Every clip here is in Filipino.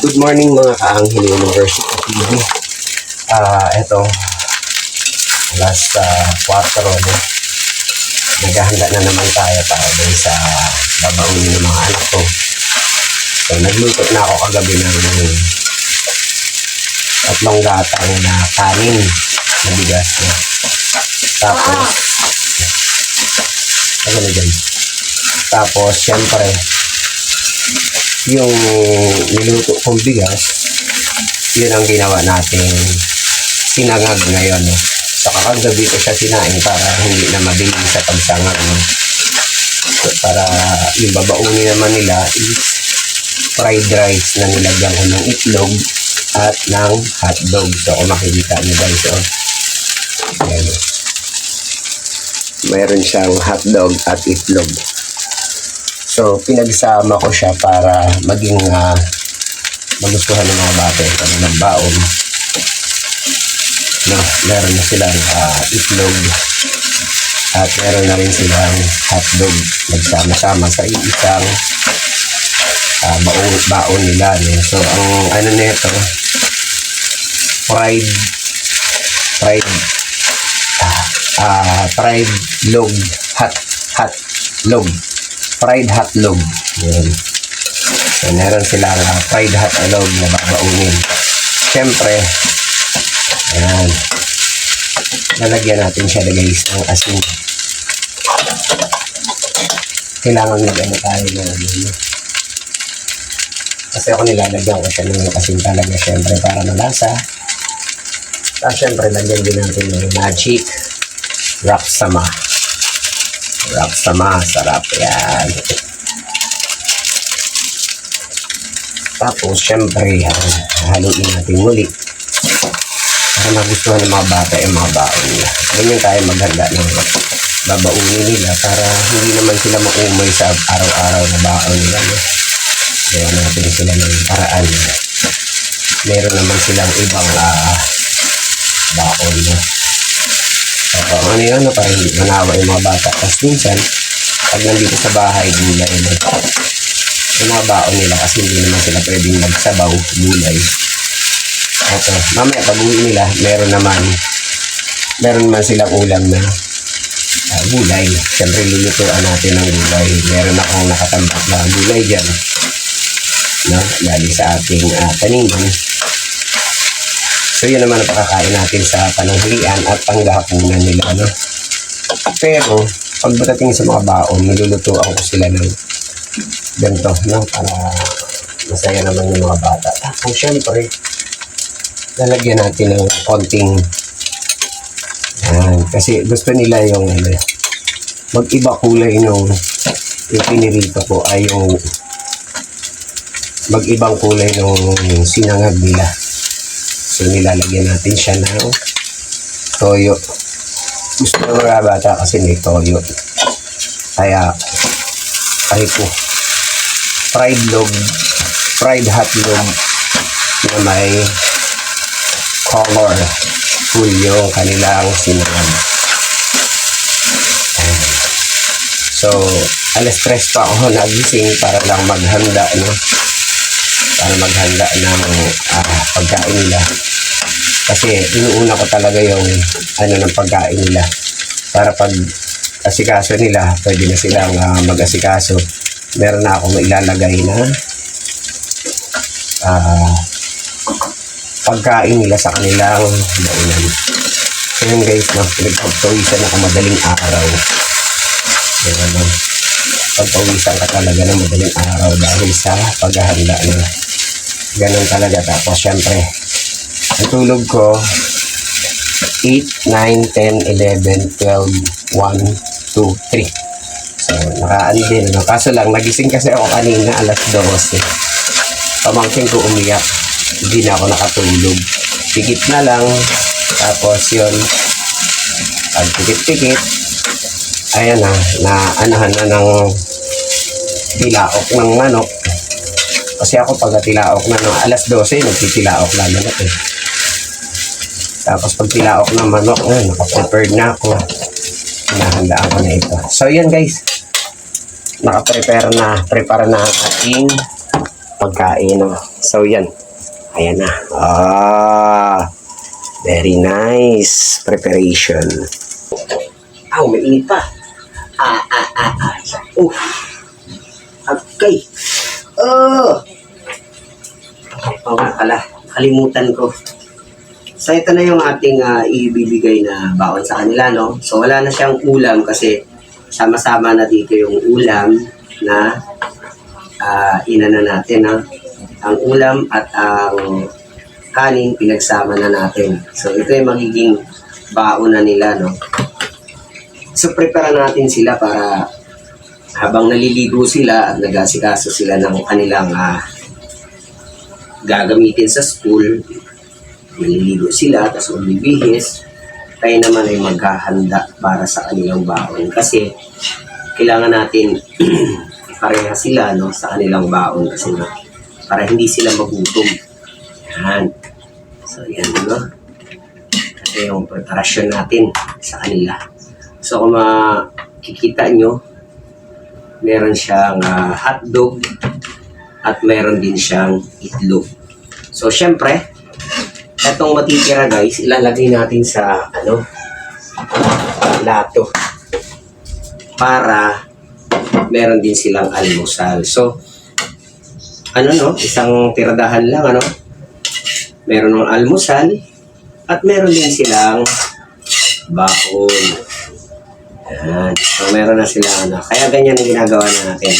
Good morning mga kaanghel University TV. Ito, alas 4 no? Naghahanda na naman tayo para din sa babaunin ng mga anak ko. So, nagluto na ako kagabi ng tatlong gatang na kanin na bigas na. Tapos, ano na dyan? Tapos, syempre, yung niluto kong bigas, yun ang ginawa nating sinangag ngayon. No? So, kakagabi ko siya sinain para hindi na mabili sa pagsangag. No? So, para yung babaunin naman nila is fried rice na nilagyan ko ng itlog at ng hotdog. So, kung makikita nyo guys, oh. Ayan. Mayroon siyang hotdog at itlog. So, pinagsama ko siya para maging magustuhan ng mga bata yung kanilang baon. No, meron na silang itlog at meron na rin silang hotdog nagsama-sama sa isang baon nila. No? So, ang ano nito, fried log, hot log. Fried hotdog. Yan. So, meron silang fried hotdog na babaunin. Siyempre, ayan. Lalagyan natin siya guys ng asin. Kailangan mag-ano tayo na ano. Kasi ako nilalagyan ko siya ng asin talaga. Siyempre, para malasa. Tapos, siyempre, lagyan din natin ng magic Raksama. Raksama, sarap yan. Tapos, syempre, haluin natin muli para magustuhan ng mga bata yung mga baon nila. Ganyan tayo maghanda ng babaunin nila para hindi naman sila maumay sa araw-araw na baon nila. No? Gawa natin sila ng paraan. Meron naman silang ibang baon. No? Ano yun, para hindi manawa yung mga bata. Tapos minsan, pag nandito sa bahay, gulay na. Yung mga baon nila kasi hindi naman sila pwedeng magsabaw, gulay. Ito, mamaya pag uwi nila, meron naman silang ulam na gulay. Siyempre, lulutuan natin ng gulay. Meron akong nakatambak na gulay dyan. No? Galing sa ating taniman. So, yun naman ang pakakain natin sa pananghalian at panggahapunan nila. No? Pero, pagdating sa mga baon, nilulutuan ko sila ng ganito, no? Para masaya naman yung mga bata. Tapos, syempre, lalagyan natin ng konting kasi gusto nila yung mag-iba kulay yung pinirito ko ay yung mag-ibang kulay ng sinangag nila. So, nilalagyan natin siya ng toyo. Gusto ng mga bata kasi may toyo. Kaya, po, fried hotdog na may color. Full yung kanilang sinangag. So, alas 3 pa ako nagising para lang maghanda, no? Para maghanda ng pagkain nila. Kasi inuuna ko talaga yung ng pagkain nila. Para pag asikaso nila, pwede na silang mag-asikaso. Meron na ako mailalagay na pagkain nila sa kanilang baunan. So yun guys, no? Pinagpagpawisan ako madaling araw. Pagpawisan ka talaga ng madaling araw dahil sa paghahanda nila. Ganun talaga. Tapos, syempre, ang tulog ko, 8, 9, 10, 11, 12, 1, 2, 3. So, nakaan din. No? Kaso lang, nagising kasi ako kanina, alas 12. Pamangkin ko umiyak. Hindi na ako nakatulog. Pikit na lang. Tapos, yun, pag pikit-pikit, ayan anahan na ng tilaok ng manok. Kasi ako pag tilaok na ng alas 12, nagtitilaok na manok eh. Tapos pag tilaok ng manok, naka-prepared na ako. Hinahandaan ko na ito. So yan guys, naka-prepare na ang ating pagkain. So, yan. Ayan na. Very nice preparation. May init pa. Okay. Nga pala. Kalimutan ko. So, ito na yung ating ibibigay na baon sa kanila, no? So, wala na siyang ulam kasi sama-sama na dito yung ulam na inana natin, no? Ang ulam at ang kanin, pinagsama na natin. So, ito yung magiging baon na nila, no? So, prepare natin sila para habang naliligo sila at nag-asikaso sila ng kanilang gagamitin sa school, naliligo sila, tapos magbibihis, tayo naman ay maghahanda para sa kanilang baon. Kasi, kailangan natin pareha sila, no, sa kanilang baon kasi para hindi sila magutom. Yan. So, yan, no? Kasi yung preparasyon natin sa kanila. So, kung makikita nyo, meron siyang hotdog at meron din siyang itlog. So, syempre, itong matitira guys, ilalagay natin sa plato para meron din silang almusal. So, isang tiradahan lang, meron ng almusal at meron din silang baon. Yan. So, meron na silang kaya ganyan ang ginagawa na natin.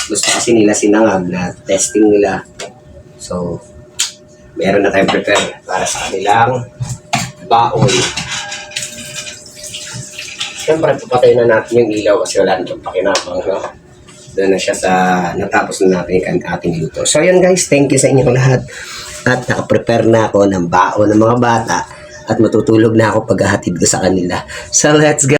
Gusto kasi nila sinangag na testing nila. So, meron na tayong prepare para sa kanilang baon. Siyempre, papatay na natin yung ilaw kasi wala na itong pakinabang, no? Doon na siya sa natapos na natin ang ating luto. So, yan guys, thank you sa inyong lahat. At nakaprepare na ako ng baon ng mga bata at matutulog na ako paghahatid ko sa kanila. So, let's go!